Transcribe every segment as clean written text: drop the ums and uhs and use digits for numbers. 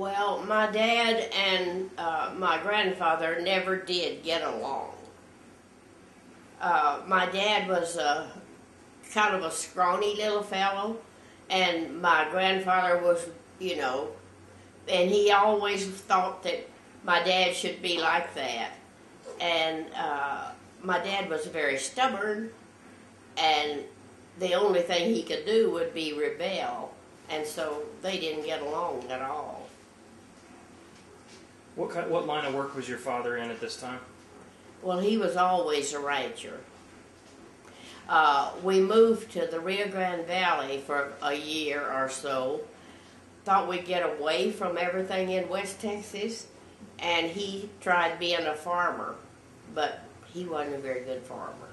Well, my dad and my grandfather never did get along. My dad was kind of a scrawny little fellow, and my grandfather was, and he always thought that my dad should be like that. And my dad was very stubborn, and the only thing he could do would be rebel, and so they didn't get along at all. What line of work was your father in at this time? Well, he was always a rancher. We moved to the Rio Grande Valley for a year or so. Thought we'd get away from everything in West Texas, and he tried being a farmer, but he wasn't a very good farmer.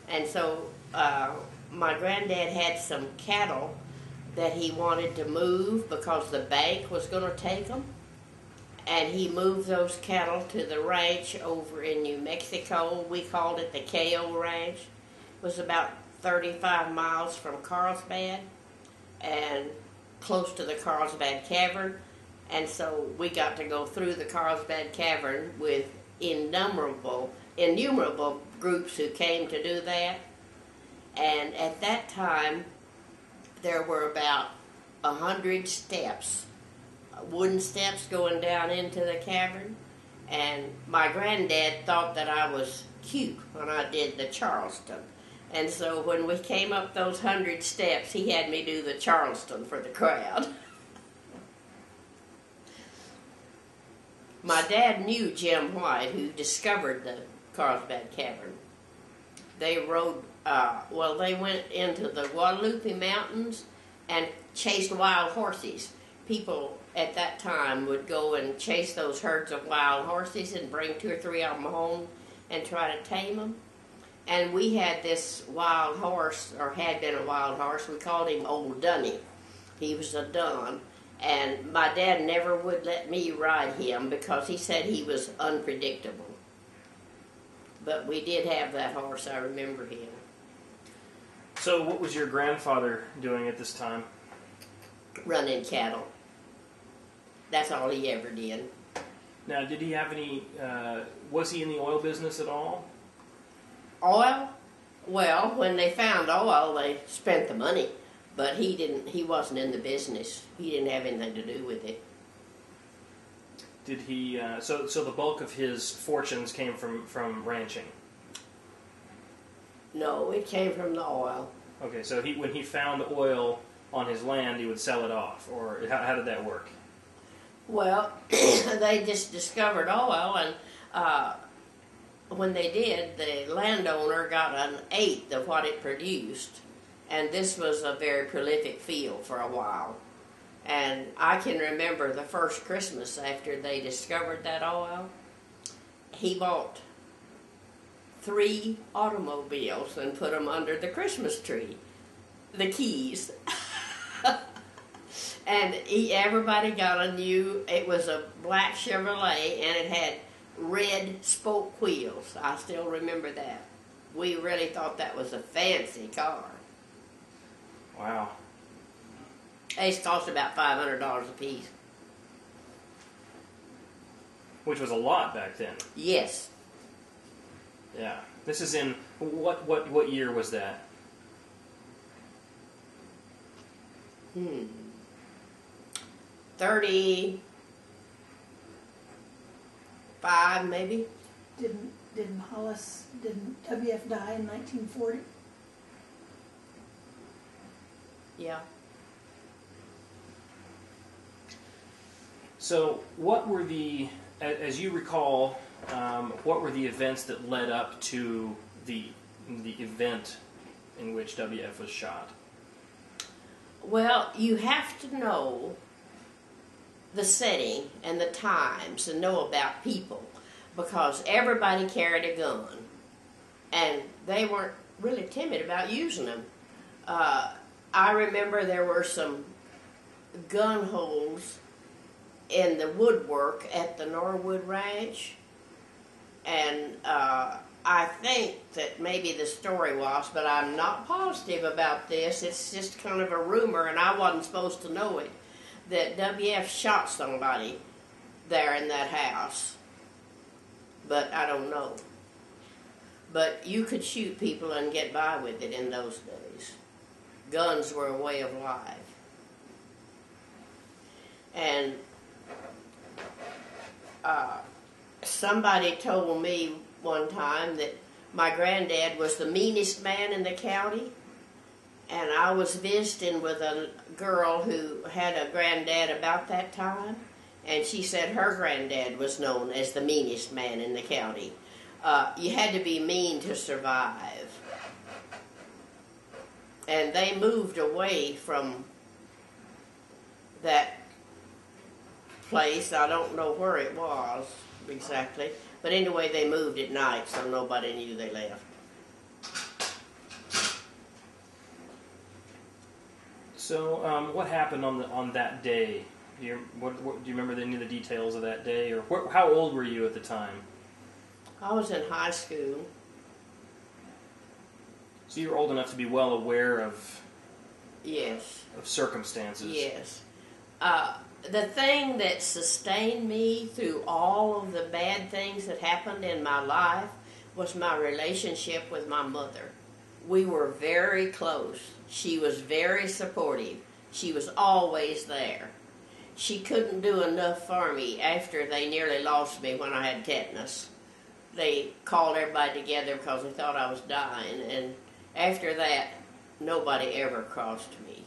And so my granddad had some cattle that he wanted to move because the bank was going to take them. And he moved those cattle to the ranch over in New Mexico. We called it the KO Ranch. It was about 35 miles from Carlsbad and close to the Carlsbad Cavern. And so we got to go through the Carlsbad Cavern with innumerable groups who came to do that. And at that time, there were about 100 steps, wooden steps going down into the cavern. And my granddad thought that I was cute when I did the Charleston. And so when we came up those 100 steps, he had me do the Charleston for the crowd. My dad knew Jim White, who discovered the Carlsbad Cavern. They rode, they went into the Guadalupe Mountains and chased wild horses. People at that time would go and chase those herds of wild horses and bring 2 or 3 of them home and try to tame them. And we had this wild horse, or had been a wild horse. We called him Old Dunny. He was a dun. And my dad never would let me ride him because he said he was unpredictable. But we did have that horse. I remember him. So what was your grandfather doing at this time? Running cattle. That's all he ever did. Now, did he have any, was he in the oil business at all? Oil? Well, when they found oil, they spent the money. But he wasn't in the business. He didn't have anything to do with it. Did he, so the bulk of his fortunes came from ranching? No, it came from the oil. Okay, so when he found oil on his land, he would sell it off, or how did that work? Well, they just discovered oil, and when they did, the landowner got 1/8 of what it produced. And this was a very prolific field for a while. And I can remember the first Christmas after they discovered that oil, he bought 3 automobiles and put them under the Christmas tree, the keys. And everybody got a new, it was a black Chevrolet, and it had red spoke wheels. I still remember that. We really thought that was a fancy car. Wow. They cost about $500 a piece. Which was a lot back then. Yes. Yeah. This is in, what year was that? 35 maybe. Didn't WF die in 1940? Yeah. So what were as you recall, what were the events that led up to the event in which WF was shot? Well, you have to know the setting and the times and know about people, because everybody carried a gun and they weren't really timid about using them. I remember there were some gun holes in the woodwork at the Norwood Ranch, and I think that maybe the story was, but I'm not positive about this, it's just kind of a rumor and I wasn't supposed to know it, that WF shot somebody there in that house, but I don't know. But you could shoot people and get by with it in those days. Guns were a way of life. And somebody told me one time that my granddad was the meanest man in the county, and I was visiting with a girl who had a granddad about that time, and she said her granddad was known as the meanest man in the county. You had to be mean to survive. And they moved away from that place. I don't know where it was exactly. But anyway, they moved at night, so nobody knew they left. So, what happened on that day? Do you remember any of the details of that day, or how old were you at the time? I was in high school. So you were old enough to be well aware of Yes. of circumstances. Yes. The thing that sustained me through all of the bad things that happened in my life was my relationship with my mother. We were very close. She was very supportive. She was always there. She couldn't do enough for me after they nearly lost me when I had tetanus. They called everybody together because they thought I was dying, and after that, nobody ever crossed me.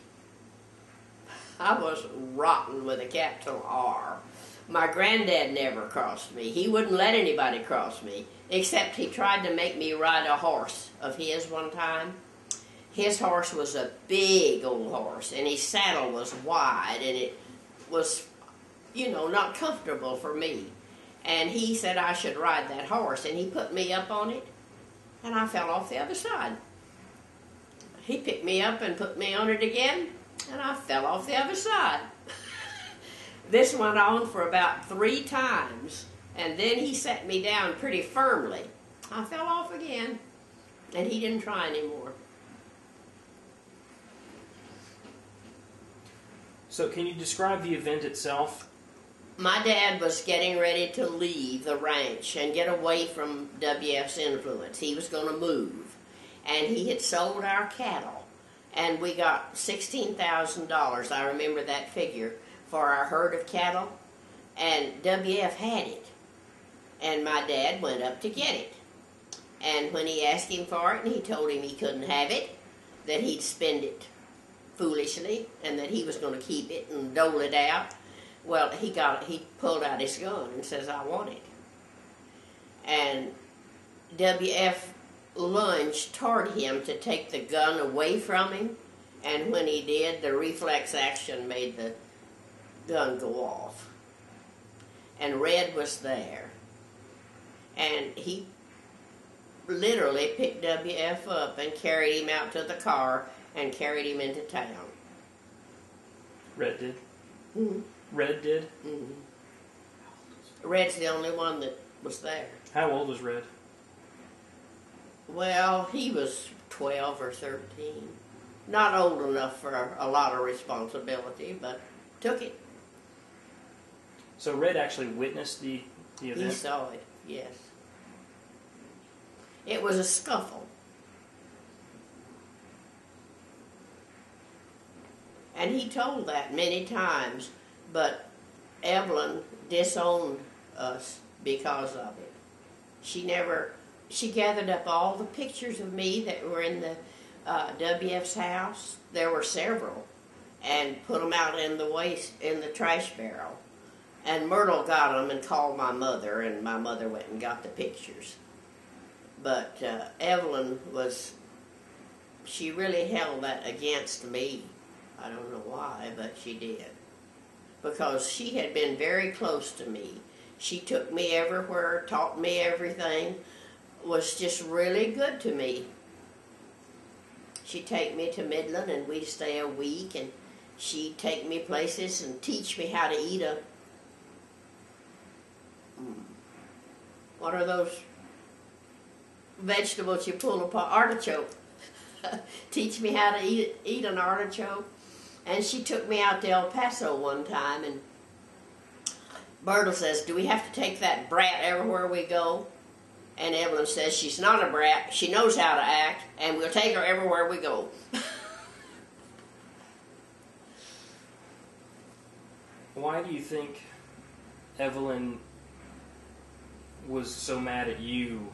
I was rotten with a capital R. My granddad never crossed me. He wouldn't let anybody cross me, except he tried to make me ride a horse of his one time. His horse was a big old horse, and his saddle was wide, and it was, not comfortable for me. And he said I should ride that horse, and he put me up on it, and I fell off the other side. He picked me up and put me on it again, and I fell off the other side. This went on for about 3 times, and then he set me down pretty firmly. I fell off again, and he didn't try anymore. So can you describe the event itself? My dad was getting ready to leave the ranch and get away from WF's influence. He was going to move, and he had sold our cattle, and we got $16,000, I remember that figure, for our herd of cattle, and WF had it, and my dad went up to get it. And when he asked him for it, and he told him he couldn't have it, that he'd spend it foolishly, and that he was going to keep it and dole it out, well, he pulled out his gun and says, I want it. And WF lunged toward him to take the gun away from him, and when he did, the reflex action made the gun go off. And Red was there. And he literally picked WF up and carried him out to the car and carried him into town. Red did? Mm-hmm. Red did? Mm-hmm. Red's the only one that was there. How old was Red? Well, he was 12 or 13. Not old enough for a lot of responsibility, but took it. So Red actually witnessed the event? He saw it, yes. It was a scuffle. And he told that many times, but Evelyn disowned us because of it. She gathered up all the pictures of me that were in the WF's house. There were several, and put them out in the trash barrel. And Myrtle got them and called my mother, and my mother went and got the pictures. But Evelyn she really held that against me. I don't know why, but she did. Because she had been very close to me. She took me everywhere, taught me everything, was just really good to me. She'd take me to Midland, and we'd stay a week, and she'd take me places and teach me how to eat what are those vegetables you pull apart? Artichoke. Teach me how to eat an artichoke. And she took me out to El Paso one time, and Myrtle says, "Do we have to take that brat everywhere we go?" And Evelyn says, "She's not a brat. She knows how to act, and we'll take her everywhere we go." Why do you think Evelyn was so mad at you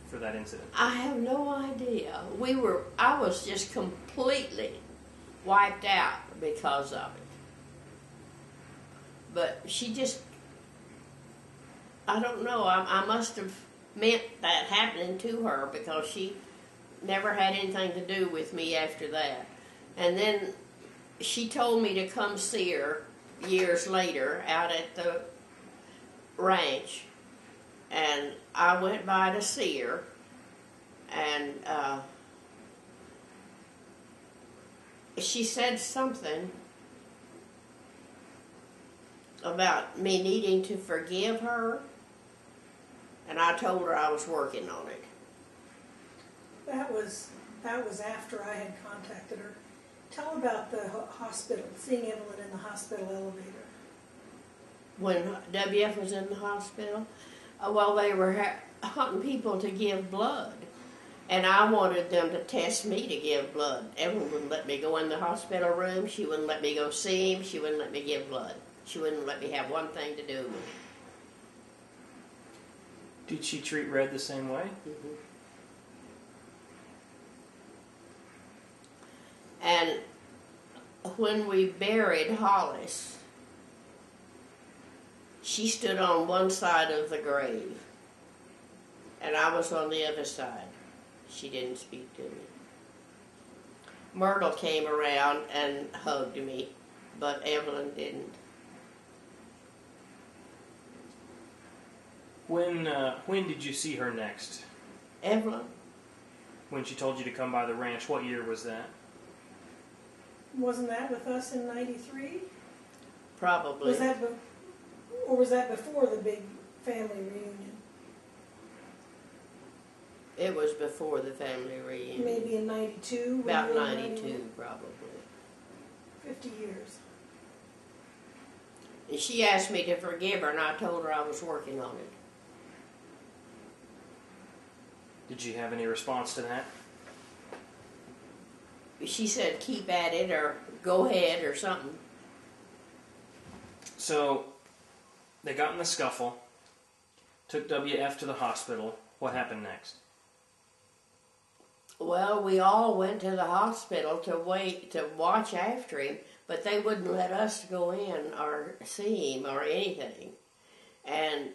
for that incident? I have no idea. I was just completely wiped out because of it. But she just, I don't know, I must have meant that happening to her, because she never had anything to do with me after that. And then she told me to come see her years later out at the ranch, and I went by to see her, and she said something about me needing to forgive her, and I told her I was working on it. That was after I had contacted her. Tell about the hospital, seeing Evelyn in the hospital elevator. When WF was in the hospital, well, they were hunting people to give blood, and I wanted them to test me to give blood. Evelyn wouldn't let me go in the hospital room. She wouldn't let me go see him. She wouldn't let me give blood. She wouldn't let me have one thing to do with it. Did she treat Red the same way? Mm-hmm. And when we buried Hollis, she stood on one side of the grave, and I was on the other side. She didn't speak to me. Myrtle came around and hugged me, but Evelyn didn't. When did you see her next? Evelyn? When she told you to come by the ranch, what year was that? Wasn't that with us in '93? Probably. Was that, or was that before the big family reunion? It was before the family reunion. Maybe in '92. About 92, probably. 50 years. And she asked me to forgive her, and I told her I was working on it. Did you have any response to that? She said, "Keep at it," or "Go ahead," or something. So, they got in the scuffle, took WF to the hospital. What happened next? Well, we all went to the hospital to watch after him, but they wouldn't let us go in or see him or anything. And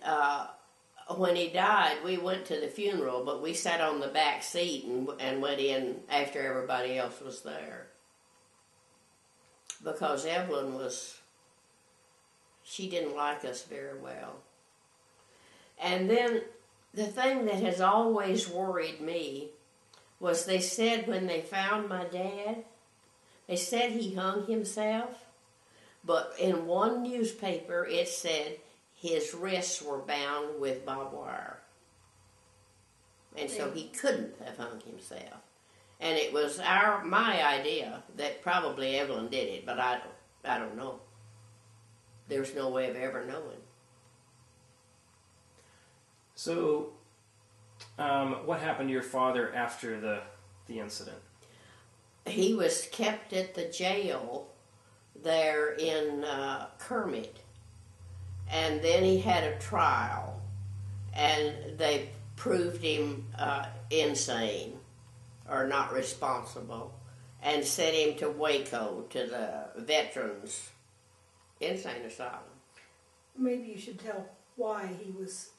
when he died, we went to the funeral, but we sat on the back seat and went in after everybody else was there. Because Evelyn she didn't like us very well. And then the thing that has always worried me was they said when they found my dad, they said he hung himself, but in one newspaper it said his wrists were bound with barbed wire. And so he couldn't have hung himself. And it was my idea that probably Evelyn did it, but I don't know. There's no way of ever knowing. So, what happened to your father after the incident? He was kept at the jail there in Kermit. And then he had a trial, and they proved him insane or not responsible, and sent him to Waco, to the Veterans Insane Asylum. Maybe you should tell why he was,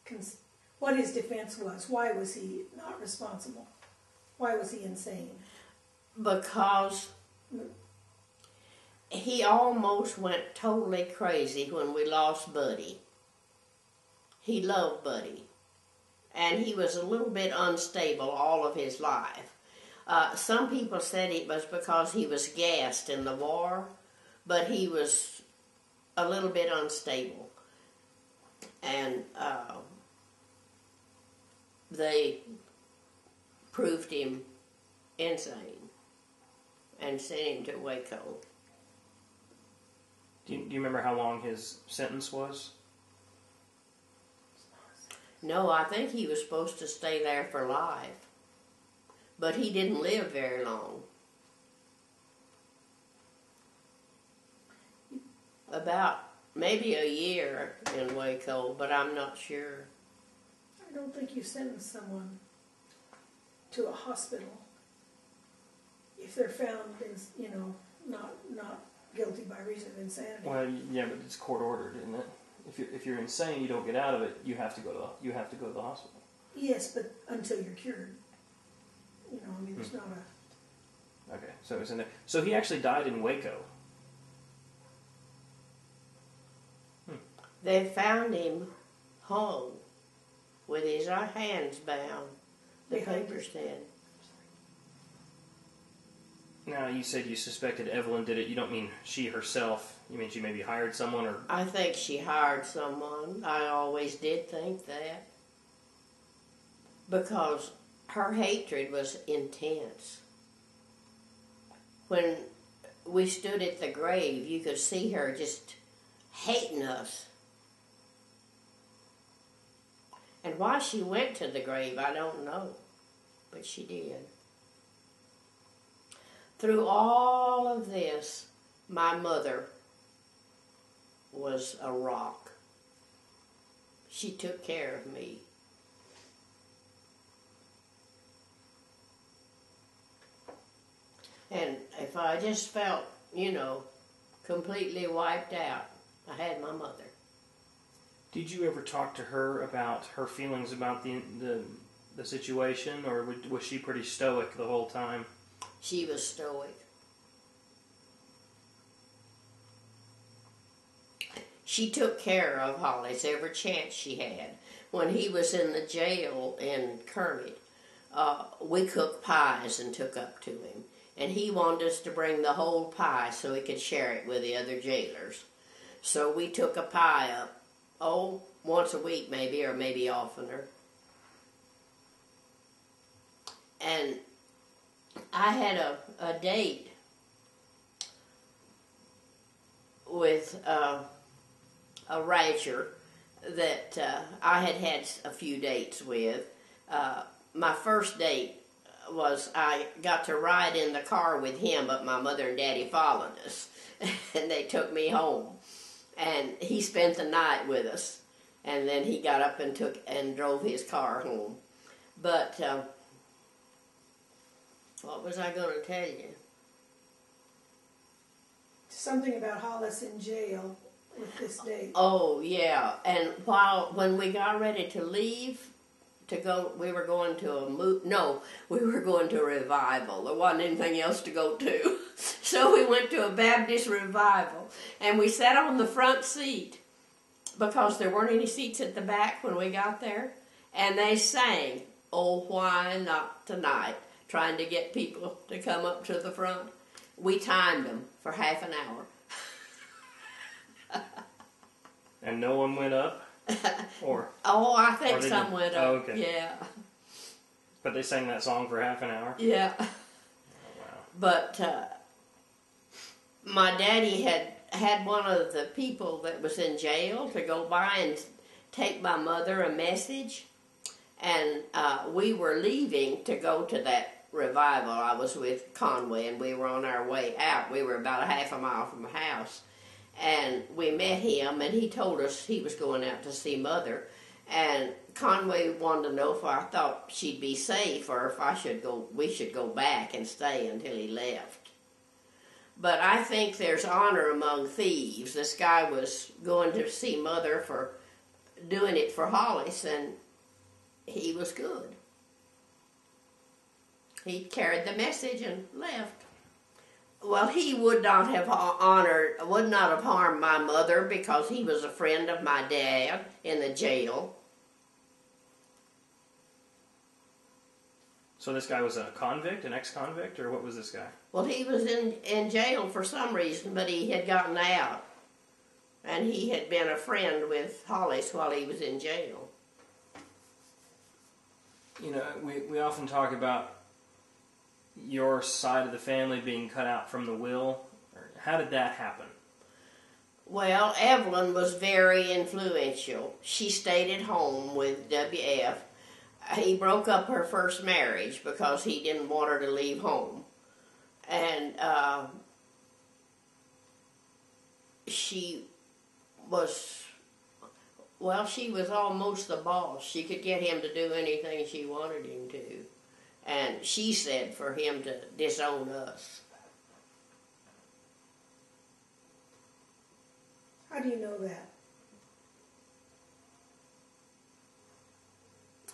what his defense was. Why was he not responsible? Why was he insane? Because he almost went totally crazy when we lost Buddy. He loved Buddy. And he was a little bit unstable all of his life. Some people said it was because he was gassed in the war, but he was a little bit unstable. And they proved him insane and sent him to Waco. Do you remember how long his sentence was? No, I think he was supposed to stay there for life. But he didn't live very long. About maybe a year in Waco, but I'm not sure. I don't think you sentence someone to a hospital if they're found, not guilty by reason of insanity. Well, yeah, but it's court ordered, isn't it? If you're insane, you don't get out of it. You have to go to the hospital. Yes, but until you're cured. There's not a... Okay, so it's in there. So he actually died in Waco. They found him hung with his hands bound. The paper said. Now, you said you suspected Evelyn did it. You don't mean she herself. You mean she maybe hired someone, or... I think she hired someone. I always did think that. Because her hatred was intense. When we stood at the grave, you could see her just hating us. And why she went to the grave, I don't know. But she did. Through all of this, my mother was a rock. She took care of me. And if I just felt, completely wiped out, I had my mother. Did you ever talk to her about her feelings about the situation, or was she pretty stoic the whole time? She was stoic. She took care of Hollis every chance she had. When he was in the jail in Kermit, we cooked pies and took up to him. And he wanted us to bring the whole pie so he could share it with the other jailers. So we took a pie up, once a week maybe, or maybe oftener. And I had a date with a rancher that I had a few dates with. My first date was I got to ride in the car with him, but my mother and daddy followed us, and they took me home. And he spent the night with us, and then he got up and drove his car home. But what was I going to tell you? Something about Hollis in jail with this date. Oh, yeah. And when we got ready to leave to go, we were going to we were going to a revival. There wasn't anything else to go to. So we went to a Baptist revival, and we sat on the front seat because there weren't any seats at the back when we got there. And they sang, "Oh, Why Not Tonight," trying to get people to come up to the front. We timed them for half an hour. And no one went up? Or? I think some went up. Oh, okay. Yeah. But they sang that song for half an hour? Yeah. Oh, wow. But my daddy had one of the people that was in jail to go by and take my mother a message. And we were leaving to go to that revival. I was with Conway, and we were on our way out. We were about a half a mile from the house. And we met him, and he told us he was going out to see Mother. And Conway wanted to know if I thought she'd be safe, or if we should go back and stay until he left. But I think there's honor among thieves. This guy was going to see Mother for doing it for Hollis, and he was good. He carried the message and left. Well, he would not have harmed my mother because he was a friend of my dad in the jail. So this guy was a convict, an ex-convict, or what was this guy? Well, he was in jail for some reason, but he had gotten out. And he had been a friend with Hollis while he was in jail. You know, we often talk about your side of the family being cut out from the will. How did that happen? Well, Evelyn was very influential. She stayed at home with WF. He broke up her first marriage because he didn't want her to leave home. And she was, well, she was almost the boss. She could get him to do anything she wanted him to. And she said for him to disown us. How do you know that?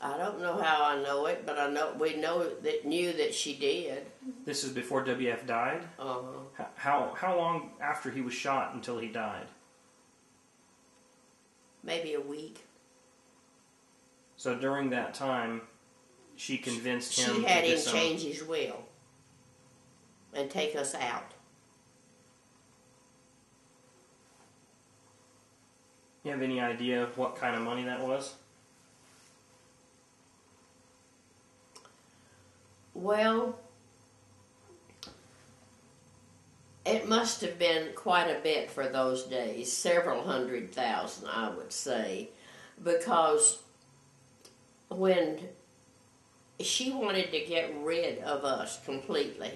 I don't know how I know it, but I know we knew that she did. This is before WF died? Uh-huh. How long after he was shot until he died? Maybe a week. So during that time, she convinced him She had to him change his will and take us out. You have any idea what kind of money that was? Well, it must have been quite a bit for those days, several $100,000, I would say, because when she wanted to get rid of us completely,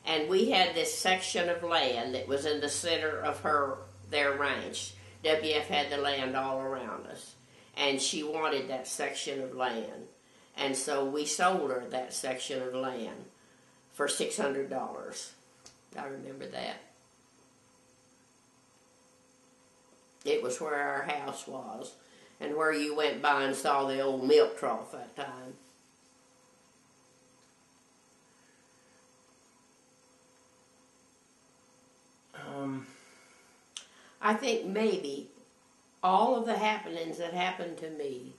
and we had this section of land that was in the center of their ranch. WF had the land all around us, and she wanted that section of land. And so we sold her that section of land for $600. I remember that. It was where our house was, and where you went by and saw the old milk trough that time. I think maybe all of the happenings that happened to me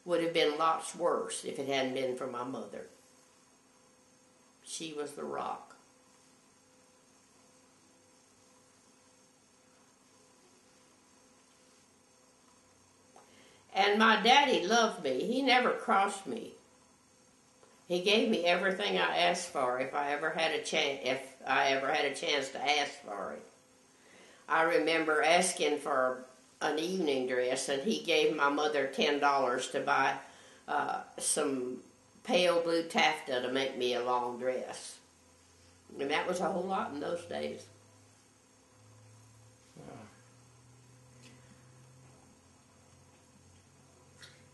would have been lots worse if it hadn't been for my mother. She was the rock. And my daddy loved me. He never crossed me. He gave me everything I asked for if I ever had a chance to ask for it. I remember asking for an evening dress, and he gave my mother $10 to buy some pale blue taffeta to make me a long dress. And that was a whole lot in those days.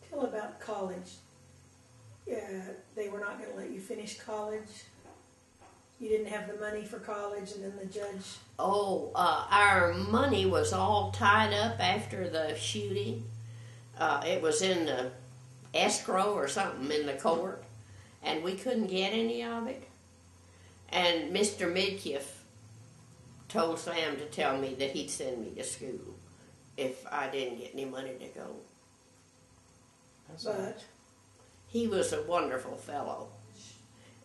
Tell about college. They were not going to let you finish college. You didn't have the money for college, and then the judge... Oh, our money was all tied up after the shooting. It was in the escrow or something in the court, and we couldn't get any of it. And Mr. Midkiff told Sam to tell me that he'd send me to school if I didn't get any money to go. But he was a wonderful fellow.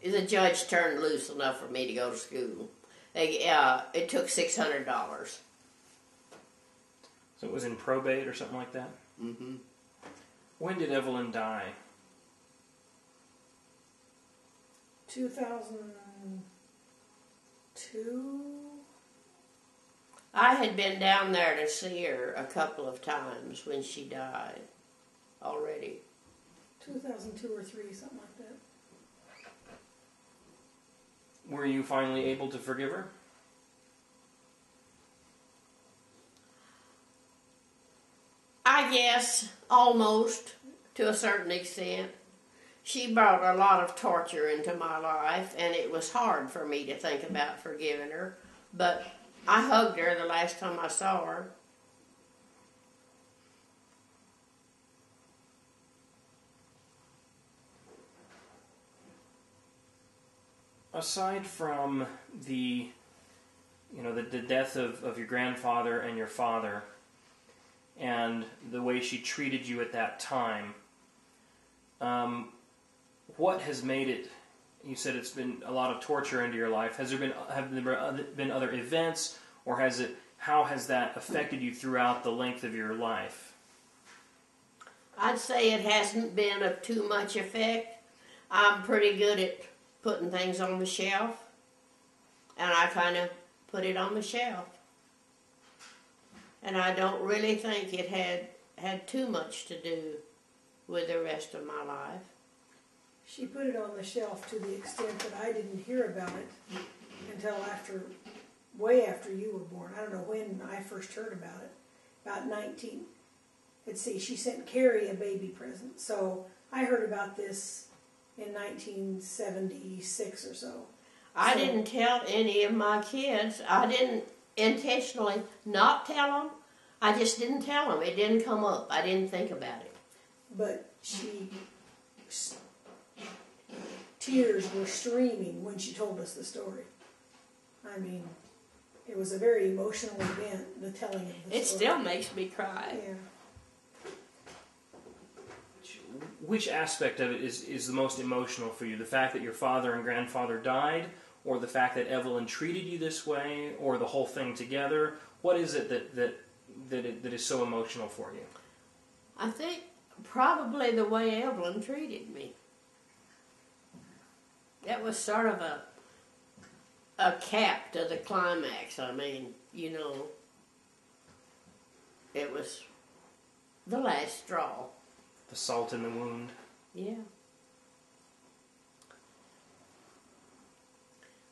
The judge turned loose enough for me to go to school. It took $600. So it was in probate or something like that? Mm-hmm. When did Evelyn die? 2002? I had been down there to see her a couple of times when she died already. 2002 or 3, something like that. Were you finally able to forgive her? I guess, almost, to a certain extent. She brought a lot of torture into my life, and it was hard for me to think about forgiving her. But I hugged her the last time I saw her. Aside from the death of your grandfather and your father, and the way she treated you at that time, what has made it? You said it's been a lot of torture into your life. Have there been other events, or how has that affected you throughout the length of your life? I'd say it hasn't been of too much effect. I'm pretty good at putting things on the shelf, and I kind of put it on the shelf. And I don't really think it had too much to do with the rest of my life. She put it on the shelf to the extent that I didn't hear about it until way after you were born. I don't know when I first heard about it. About 19. Let's see, she sent Carrie a baby present. So I heard about this in 1976 or so. I didn't tell any of my kids. I didn't intentionally not tell them. I just didn't tell them. It didn't come up. I didn't think about it. But tears were streaming when she told us the story. I mean, it was a very emotional event, the telling of the story. It still makes me cry. Yeah. Which aspect of it is the most emotional for you? The fact that your father and grandfather died, or the fact that Evelyn treated you this way, or the whole thing together? What is it that is so emotional for you? I think probably the way Evelyn treated me. That was sort of a cap to the climax. I mean, you know, it was the last straw. The salt in the wound. Yeah.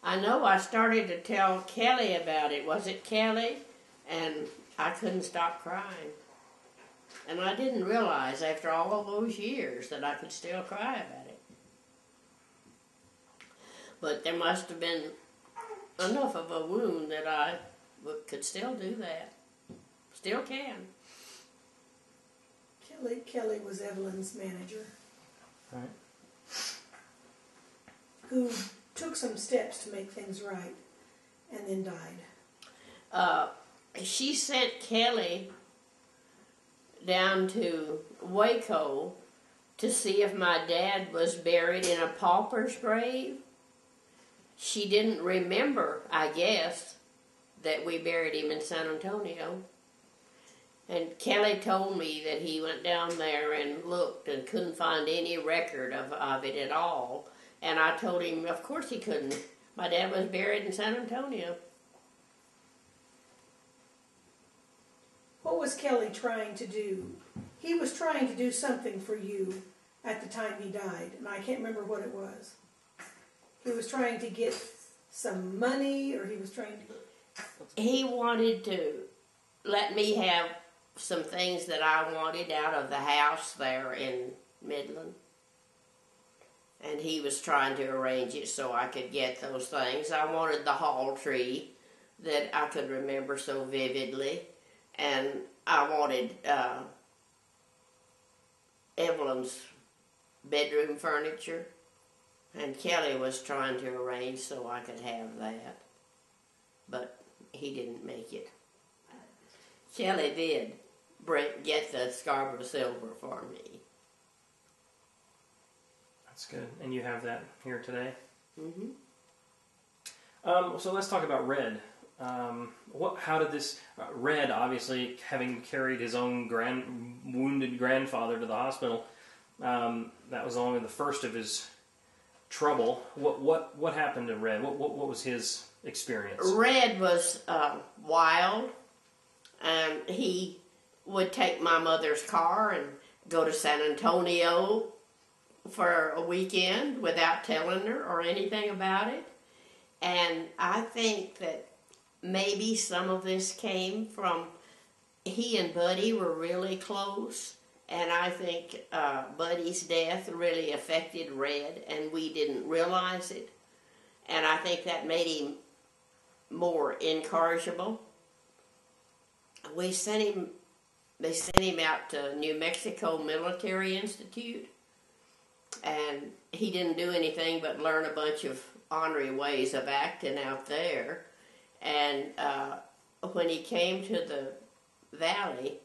I know I started to tell Kelly about it. Was it Kelly? And I couldn't stop crying. And I didn't realize after all of those years that I could still cry about it. But there must have been enough of a wound that I could still do that. Still can. Kelly was Evelyn's manager. Right. Who took some steps to make things right and then died. She sent Kelly down to Waco to see if my dad was buried in a pauper's grave. She didn't remember, I guess, that we buried him in San Antonio. And Kelly told me that he went down there and looked and couldn't find any record of it at all. And I told him, of course he couldn't. My dad was buried in San Antonio. What was Kelly trying to do? He was trying to do something for you at the time he died, and I can't remember what it was. He was trying to get some money, or he was trying to... He wanted to let me have some things that I wanted out of the house there in Midland. And he was trying to arrange it so I could get those things. I wanted the hall tree that I could remember so vividly. And I wanted Evelyn's bedroom furniture. And Kelly was trying to arrange so I could have that. But he didn't make it. Kelly did get the Scarborough silver for me. That's good. And you have that here today? Mm-hmm. So let's talk about Red. How did this... Red, obviously, having carried his own wounded grandfather to the hospital, that was only the first of his trouble. What happened to Red? What was his experience? Red was wild, and he would take my mother's car and go to San Antonio for a weekend without telling her or anything about it. And I think that maybe some of this came from he and Buddy were really close, and I think Buddy's death really affected Red, and we didn't realize it. And I think that made him more incorrigible. They sent him out to New Mexico Military Institute, and he didn't do anything but learn a bunch of ornery ways of acting out there. And when he came to the valley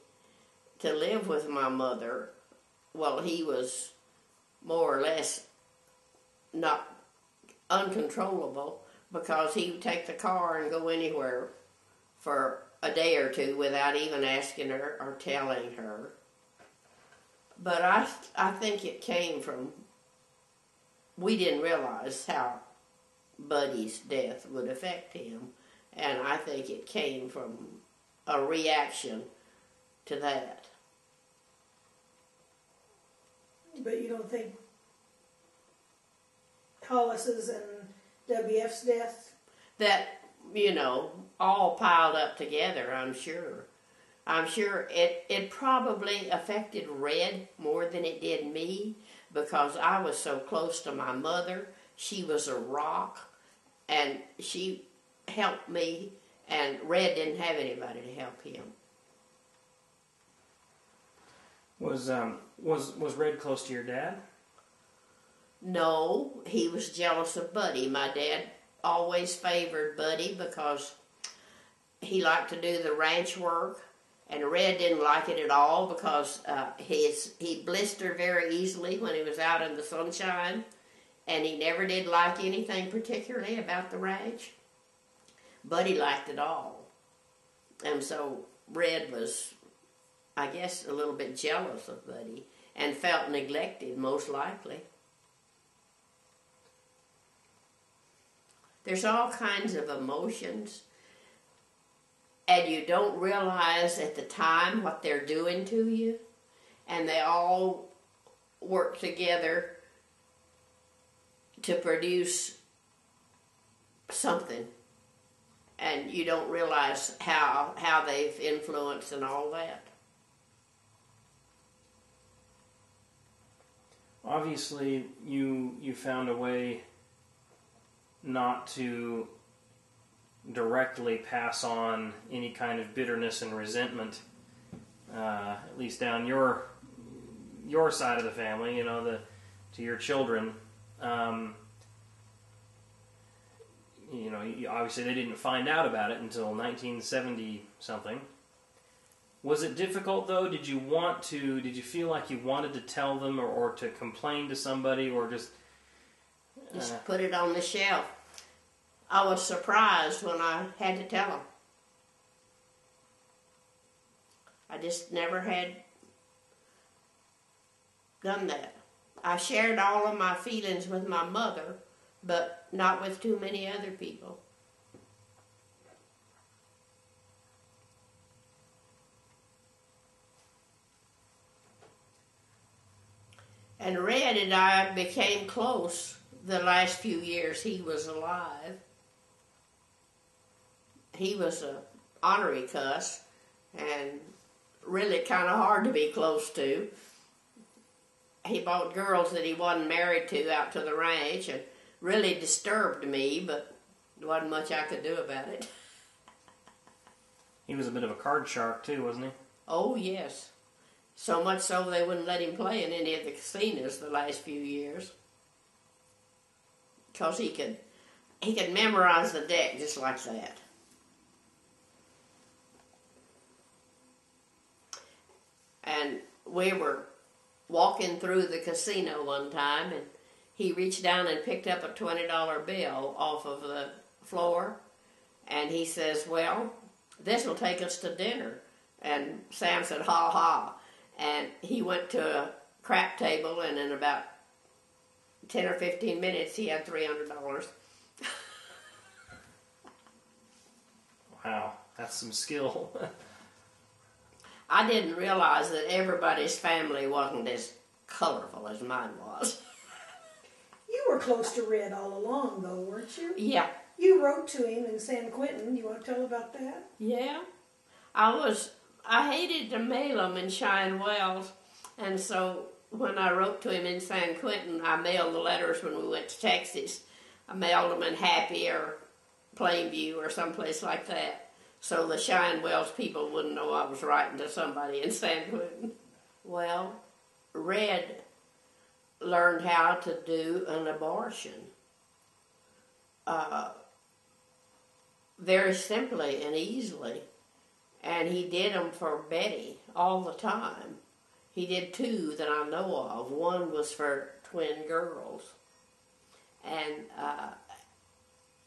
to live with my mother, well, he was more or less not uncontrollable, because he would take the car and go anywhere for a day or two without even asking her or telling her. But I think it came from, we didn't realize how Buddy's death would affect him, and I think it came from a reaction to that. But you don't think Hollis's and WF's death? That, all piled up together, I'm sure. I'm sure it probably affected Red more than it did me, because I was so close to my mother. She was a rock, and she helped me, and Red didn't have anybody to help him. Was Red close to your dad? No, he was jealous of Buddy. My dad always favored Buddy because he liked to do the ranch work, and Red didn't like it at all because he blistered very easily when he was out in the sunshine, and he never did like anything particularly about the ranch. Buddy liked it all, and so Red was, I guess, a little bit jealous of Buddy and felt neglected, most likely. There's all kinds of emotions, and you don't realize at the time what they're doing to you, and they all work together to produce something, and you don't realize how they've influenced and all that. Obviously, you found a way not to directly pass on any kind of bitterness and resentment, at least down your side of the family, to your children. Obviously they didn't find out about it until 1970 something. Was it difficult though? Did you feel like you wanted to tell them or to complain to somebody, or just put it on the shelf? I was surprised when I had to tell them. I just never had done that. I shared all of my feelings with my mother, but not with too many other people. And Red and I became close the last few years he was alive. He was an ornery cuss and really kind of hard to be close to. He brought girls that he wasn't married to out to the ranch and really disturbed me, but there wasn't much I could do about it. He was a bit of a card shark too, wasn't he? Oh, yes. So much so they wouldn't let him play in any of the casinos the last few years. Because he could memorize the deck just like that. And we were walking through the casino one time, and he reached down and picked up a $20 bill off of the floor, and he says, "Well, this will take us to dinner." And Sam said, "Ha ha." And he went to a crap table, and in about 10 or 15 minutes, he had $300. Wow, that's some skill. I didn't realize that everybody's family wasn't as colorful as mine was. You were close to Red all along, though, weren't you? Yeah. You wrote to him in San Quentin. You want to tell about that? Yeah. I hated to mail them in Cheyenne Wells, and so when I wrote to him in San Quentin, I mailed the letters when we went to Texas. I mailed them in Happy or Plainview or someplace like that, so the Cheyenne Wells people wouldn't know I was writing to somebody in San Quentin. Well, Red learned how to do an abortion. Very simply and easily. And he did them for Betty all the time. He did 2 that I know of. One was for twin girls. And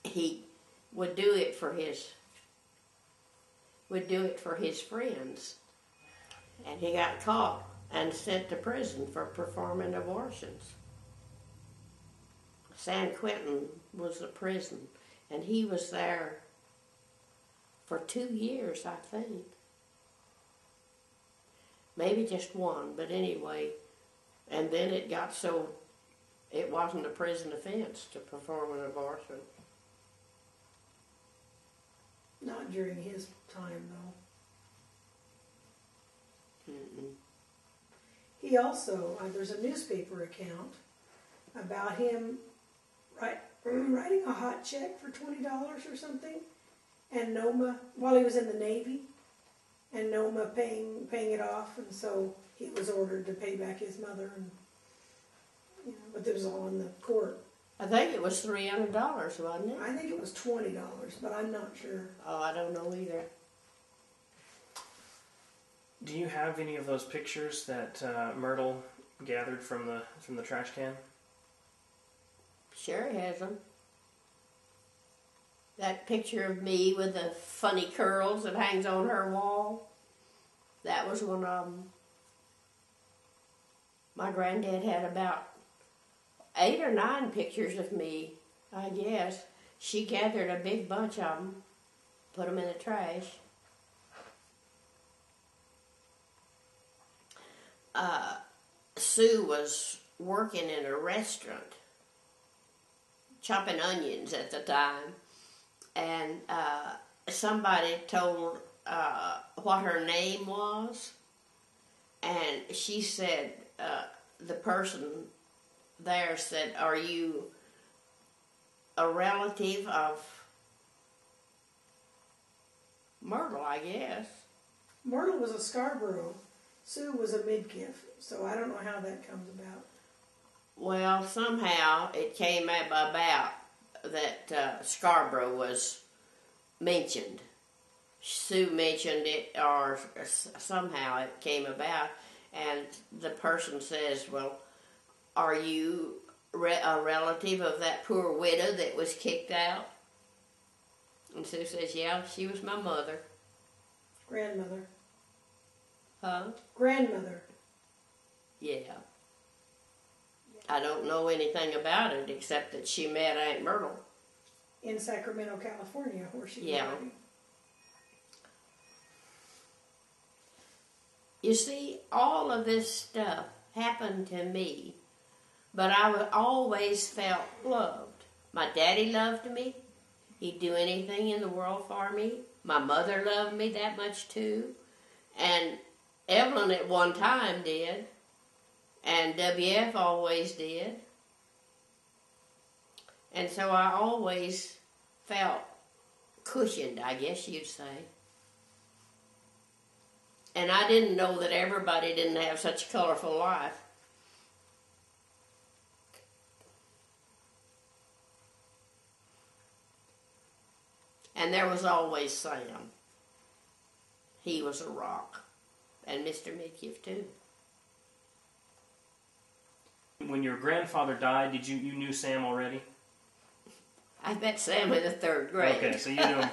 he would do it for his friends. And he got caught and sent to prison for performing abortions. San Quentin was the prison, and he was there for 2 years, I think. Maybe just one, but anyway. And then it got so, it wasn't a prison offense to perform an abortion. Not during his time, though. Mm-mm. He also, there's a newspaper account about him writing a hot check for $20 or something, and Noma, while he was in the Navy, and Noma paying it off, and so he was ordered to pay back his mother, and but it was all in the court. I think it was $300, wasn't it? I think it was $20, but I'm not sure. Oh, I don't know either. Do you have any of those pictures that Myrtle gathered from the trash can? Sure he has them. That picture of me with the funny curls that hangs on her wall, that was one of them. My granddad had about 8 or 9 pictures of me, I guess. She gathered a big bunch of them, put them in the trash. Sue was working in a restaurant, chopping onions at the time, and somebody told what her name was, and she said, the person there said, "Are you a relative of Myrtle, I guess?" Myrtle was a Scarborough. Sue was a Midkiff, so I don't know how that comes about. Well, somehow it came about that Scarborough was mentioned. Sue mentioned it, or somehow it came about, and the person says, "Well, are you a relative of that poor widow that was kicked out?" And Sue says, "Yeah, she was my mother." Grandmother. Huh? Grandmother. Yeah. I don't know anything about it except that she met Aunt Myrtle. In Sacramento, California, where she was living. You see, all of this stuff happened to me, but I always felt loved. My daddy loved me. He'd do anything in the world for me. My mother loved me that much too. And Evelyn at one time did. And WF always did. And so I always felt cushioned, I guess you'd say. And I didn't know that everybody didn't have such a colorful life. And there was always Sam. He was a rock. And Mr. Midkiff too. When your grandfather died, you knew Sam already? I met Sam in the 3rd grade. Okay, so you knew him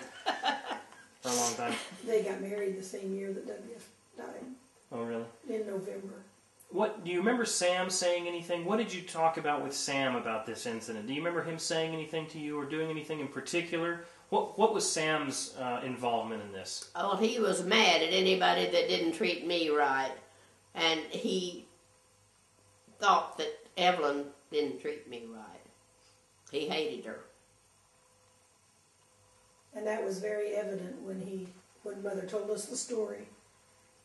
for a long time. They got married the same year that WF died. Oh, really? In November. What do you remember Sam saying anything? What did you talk about with Sam about this incident? Do you remember him saying anything to you or doing anything in particular? What was Sam's involvement in this? Oh, he was mad at anybody that didn't treat me right. And he thought that Evelyn didn't treat me right. He hated her. And that was very evident when Mother told us the story.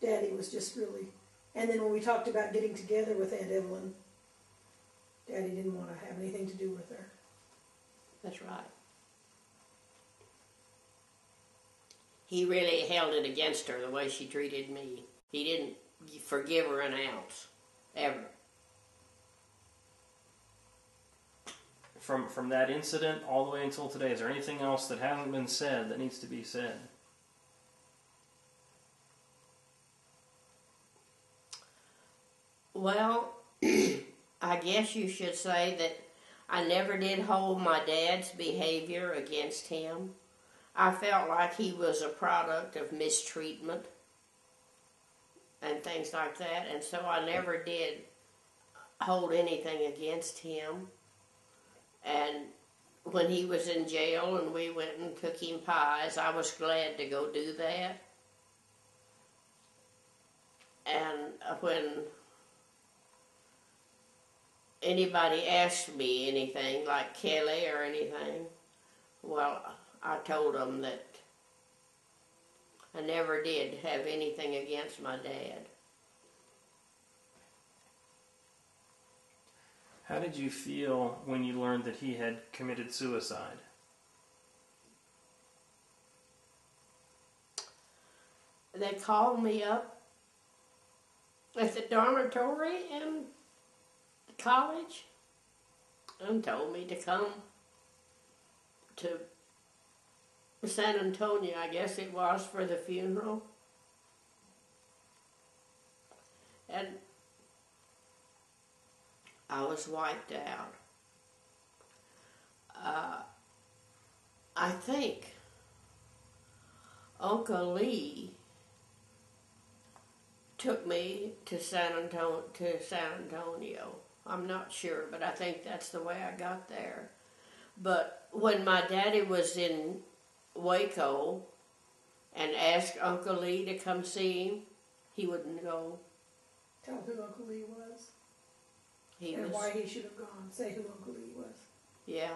Daddy was just really... And then when we talked about getting together with Aunt Evelyn, Daddy didn't want to have anything to do with her. That's right. He really held it against her the way she treated me. He didn't forgive her an ounce, ever. From that incident all the way until today, is there anything else that hasn't been said that needs to be said? Well, I guess you should say that I never did hold my dad's behavior against him. I felt like he was a product of mistreatment and things like that, and so I never did hold anything against him. And when he was in jail and we went and took him pies, I was glad to go do that. And when anybody asked me anything, like Kelly or anything, well, I told them that I never did have anything against my dad. How did you feel when you learned that he had committed suicide? They called me up at the dormitory in college and told me to come to San Antonio, I guess it was, for the funeral. And I was wiped out. I think Uncle Lee took me to San Antonio. I'm not sure, but I think that's the way I got there. But when my daddy was in Waco and asked Uncle Lee to come see him, he wouldn't go. Tell who Uncle Lee was. He and was, why he should have gone. Say who Uncle Lee was. Yeah.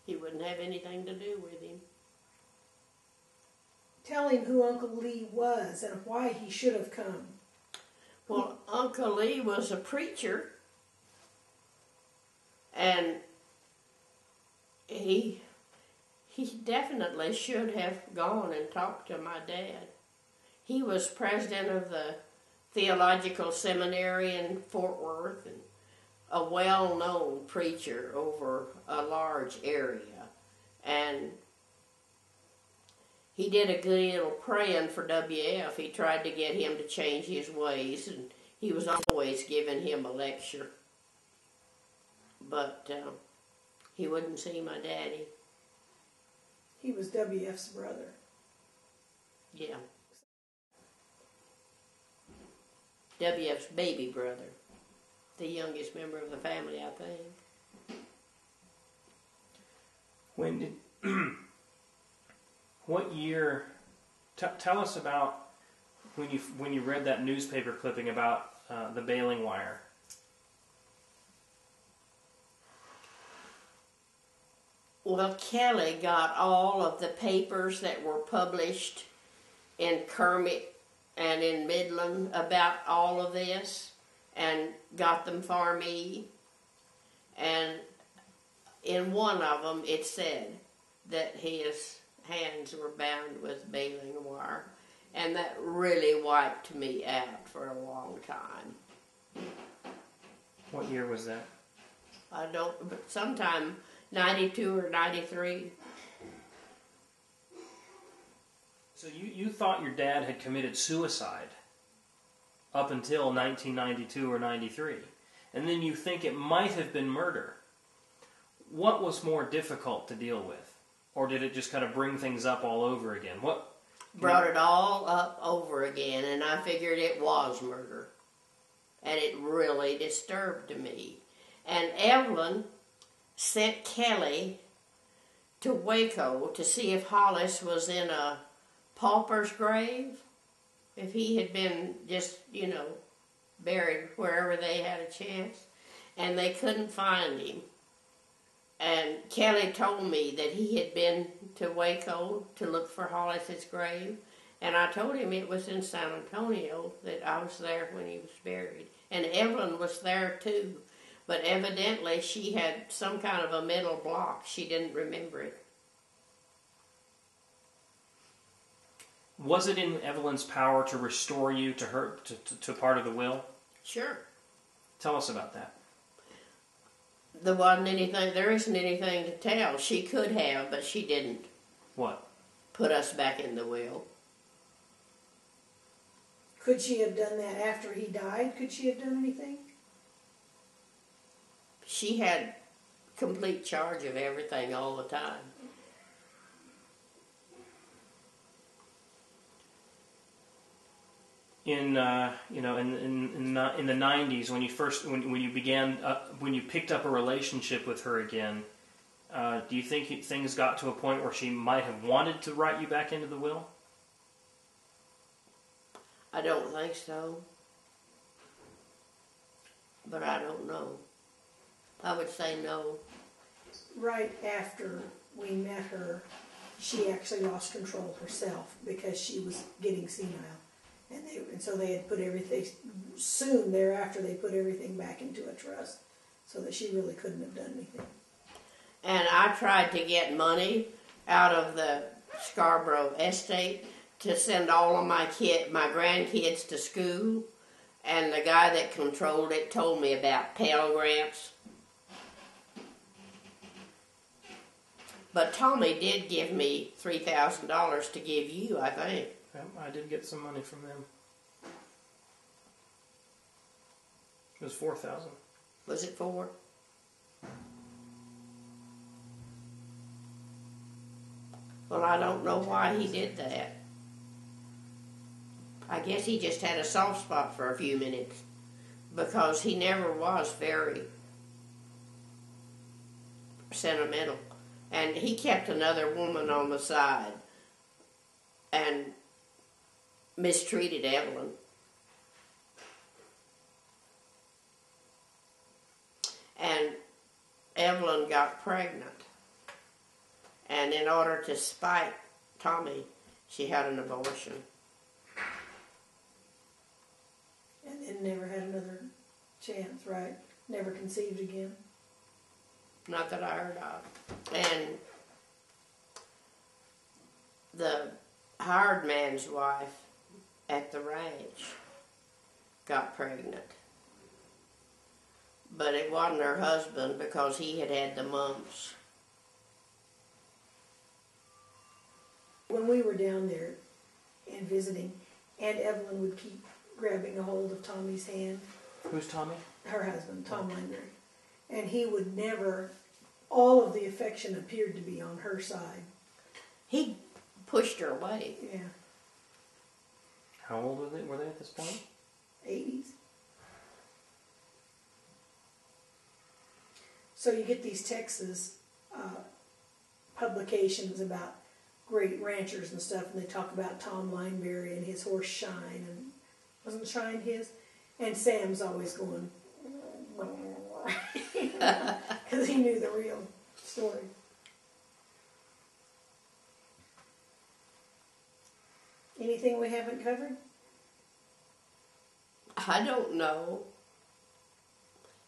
He wouldn't have anything to do with him. Tell him who Uncle Lee was and why he should have come. Well, Uncle Lee was a preacher, and he definitely should have gone and talked to my dad. He was president of the Theological Seminary in Fort Worth and a well-known preacher over a large area. And he did a good deal of praying for WF. He tried to get him to change his ways, and he was always giving him a lecture. But he wouldn't see my daddy. He was WF's brother. Yeah. WF's baby brother. The youngest member of the family, I think. When did... What year... tell us about when you read that newspaper clipping about the baling wire. Well, Kelly got all of the papers that were published in Kermit and in Midland about all of this and got them for me. And in one of them it said that his hands were bound with baling wire. And that really wiped me out for a long time. What year was that? I don't, but sometime 92 or 93. So you thought your dad had committed suicide up until 1992 or 93, and then you think it might have been murder. What was more difficult to deal with? Or did it just kind of bring things up all over again? What Brought it all up over again, and I figured it was murder. And it really disturbed me. And Evelyn sent Kelly to Waco to see if Hollis was in a pauper's grave, if he had been just, buried wherever they had a chance. And they couldn't find him. And Kelly told me that he had been to Waco to look for Hollis's grave. And I told him it was in San Antonio, that I was there when he was buried. And Evelyn was there too. But evidently she had some kind of a mental block. She didn't remember it. Was it in Evelyn's power to restore you to her to part of the will? Sure. Tell us about that. There isn't anything to tell. She could have, but she didn't. What? Put us back in the will. Could she have done that after he died? Could she have done anything? She had complete charge of everything all the time. in the 90s when you first when you began when you picked up a relationship with her again, do you think things got to a point where she might have wanted to write you back into the will? I don't think so. But I don't know. I would say no. Right after we met her, she actually lost control herself because she was getting senile. And so they had put everything, soon thereafter they put everything back into a trust so that she really couldn't have done anything. And I tried to get money out of the Scarborough estate to send all of my grandkids to school, and the guy that controlled it told me about Pell Grants. But Tommy did give me $3,000 to give you, I think. I did get some money from them. It was $4,000. Was it 4? Well, I don't know why he did that. I guess he just had a soft spot for a few minutes, because he never was very sentimental. And he kept another woman on the side and mistreated Evelyn. And Evelyn got pregnant. And in order to spite Tommy, she had an abortion. And then never had another chance, right? Never conceived again. Not that I heard of. And the hired man's wife at the ranch got pregnant. But it wasn't her husband, because he had had the mumps. When we were down there and visiting, Aunt Evelyn would keep grabbing a hold of Tommy's hand. Who's Tommy? Her husband, Tom Landry. And he would never, all of the affection appeared to be on her side. He pushed her away. Yeah. How old were they at this point? 80s. So you get these Texas publications about great ranchers and stuff, and they talk about Tom Lineberry and his horse Shine, and wasn't Shine his? And Sam's always going, because he knew the real story. Anything we haven't covered? I don't know.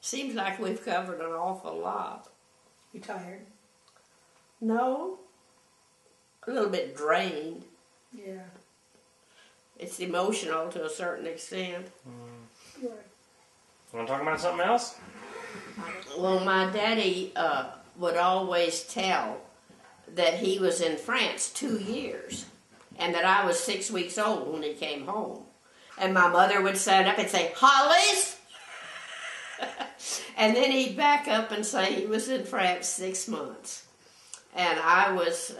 Seems like we've covered an awful lot. You tired? No. A little bit drained. Yeah. It's emotional to a certain extent. You're right. Want to talk about something else? Well, my daddy would always tell that he was in France 2 years, and that I was 6 weeks old when he came home. And my mother would stand up and say, "Hollis!" And then he'd back up and say he was in France 6 months. And I was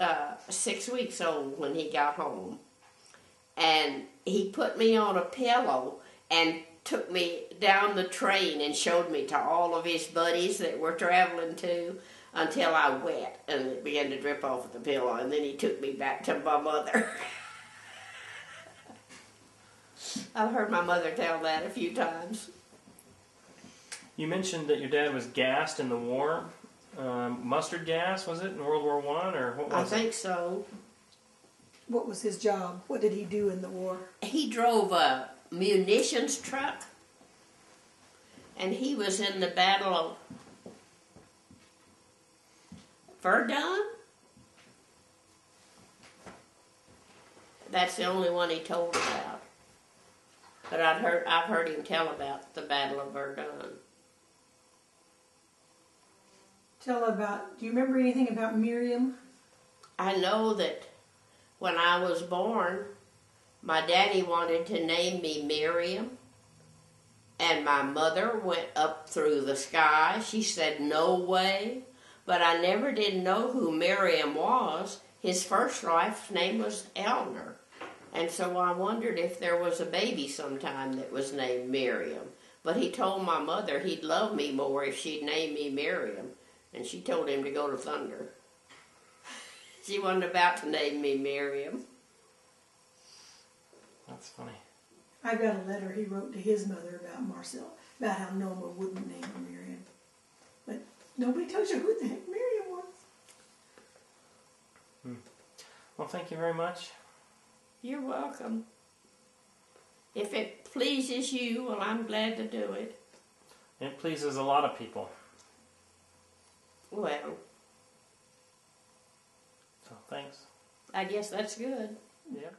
6 weeks old when he got home. And he put me on a pillow and took me down the train and showed me to all of his buddies that were traveling too, until I wet and it began to drip off of the pillow. And then he took me back to my mother. I've heard my mother tell that a few times. You mentioned that your dad was gassed in the war. Mustard gas, was it, in World War I, or what was it? I think so. What was his job? What did he do in the war? He drove a munitions truck, and he was in the Battle of Verdun. That's the only one he told about. But I've heard him tell about the Battle of Verdun. Tell about, do you remember anything about Miriam? I know that when I was born, my daddy wanted to name me Miriam, and my mother went up through the sky. She said, "No way," but I never did know who Miriam was. His first wife's name was Eleanor, And so I wondered if there was a baby sometime that was named Miriam. But he told my mother he'd love me more if she'd name me Miriam. And she told him to go to Thunder. She wasn't about to name me Miriam. That's funny. I got a letter he wrote to his mother about Marcelle, about how Noma wouldn't name her Miriam. But nobody tells you who the heck Miriam was. Well, thank you very much. You're welcome. If it pleases you, well, I'm glad to do it. It pleases a lot of people. Well, So thanks. I guess that's good. Yep.